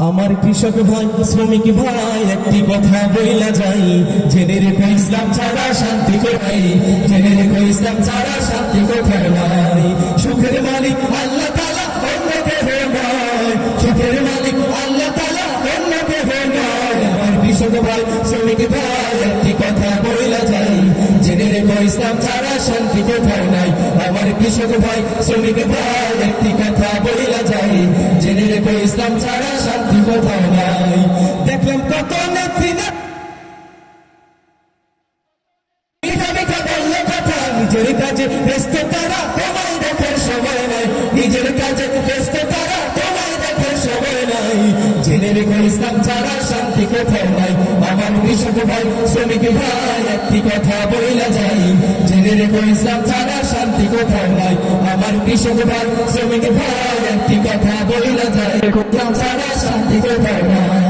আমার কৃষক ভাই শ্রমিক ভাই একটি কথা বইলা যাই, জেনে রেখো ইসলাম ছাড়া শান্তি কোথায়, জেনে রেখো ইসলাম ছাড়া শান্তি কোথায় নাই। সুখের মালিক আল্লাহ তাআলা, অন্য কেহ নয়। সুখের মালিক আল্লাহ তাআলা, অন্য কেহ নয়। আমার কৃষক ভাই শ্রমিক ভাই একটি কথা বইলা যাই, জেনে রেখো ইসলাম ছাড়া শান্তি কোথায় নাই। আমার কৃষক ভাই শ্রমিক ভাই একটি কথা বইলা যাই, জেনে রেখো ইসলাম ছাড়া শান্তি কোথাও নাই। দেখলাম কত নেত্রী নিজের কাজে ব্যস্ত, তারা তোমায় দেখার সময় নাই। নিজের কাজে ব্যস্ত, তারা তোমায় দেখার সময় নাই। জেনে রেখো ইসলাম ছাড়া শান্তি কোথাও নাই। আমার কৃষক ভাই শ্রমিক ভাই একটি কথা বইলা যাই, জেনে রেখো ইসলাম ছাড়া শান্তি কোথাও নাই। আমার কৃষক ভাই শ্রমিক ভাই একটি কথা বইলা যাই, ইসলাম ছাড়া শান্তি কোথাও নাই।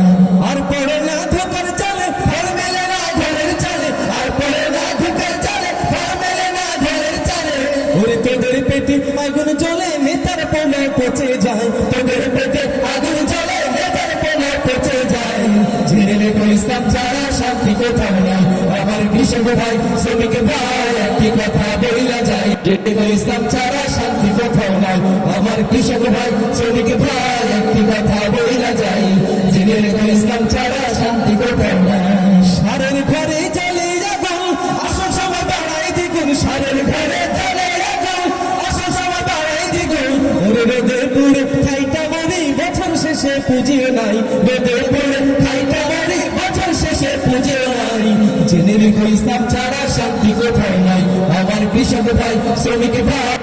আর পড়ে না ধোকার চালে, ফল মেলে না ঘরের চালে। আর পড়ে না ধোকার চালে, ফল মেলে না ঘরের চালে। ওরে তোদের পেটে আগুন জ্বলে, নেতার পোনা পচে যায়। তোদের পেটে আগুন জ্বলে, নেতার পোনা পচে যায়। জেনে রেখো ইসলাম ছাড়া শান্তি কোথাও নাই। আমার কৃষক ভাই শ্রমিক ভাই একটি কথা বইলা যায়, জেনে রেখো ইসলাম ছাড়া শান্তি কোথাও নাই। আমার কৃষক ভাই শ্রমিক ভাই একটি কথা বইলা যায়, জেনে রেখো ইসলাম ছাড়া শান্তি কোথাও নাই। সারের ঘরে জ্বলে আগুন, আসল সময় বাড়াই দ্বিগুণ। সারের ঘরে জ্বলে আগুন, আসল সময় বাড়াই দ্বিগুণ। ওরে রোদে পুড়ে খাইটা মরি, বছর শেষে পুজিও নাই। রোদে পুড়ে খাইটা মরি, বছর শেষে পুজিও নাই। জেনে রেখো ইসলাম ছাড়া শান্তি কোথাও নাই। আমার কৃষক ভাই শ্রমিক ভাই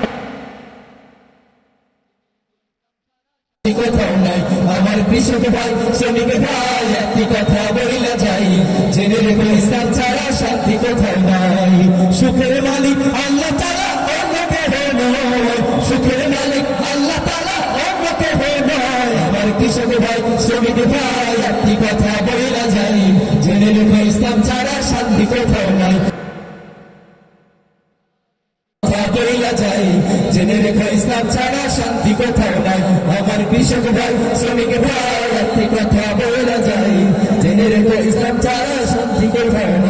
কোথাও নাই। আমার কৃষক ভাই শ্রমিক ভাই একটি কথা বইলা যাই, জেনে রেখো ইসলাম ছাড়া শান্তি কোথাও নাই। সুখের মালিক আল্লাহ তাআলা, অন্য কেহ নয়। সুখের মালিক আল্লাহ তাআলা, অন্য কেহ নয়। আমার কৃষক ভাই শ্রমিক ভাই একটি কথা বইলা যাই, জেনে রেখো ইসলাম ছাড়া শান্তি কোথাও নাই। বইলা যাই, জেনে রেখো ইসলাম ছাড়া শান্তি কোথাও নাই। আমার কৃষক ভাই শ্রমিক ভাই একটি কথা বইলা যাই, জেনে রেখো ইসলাম ছাড়া শান্তি কোথাও নাই।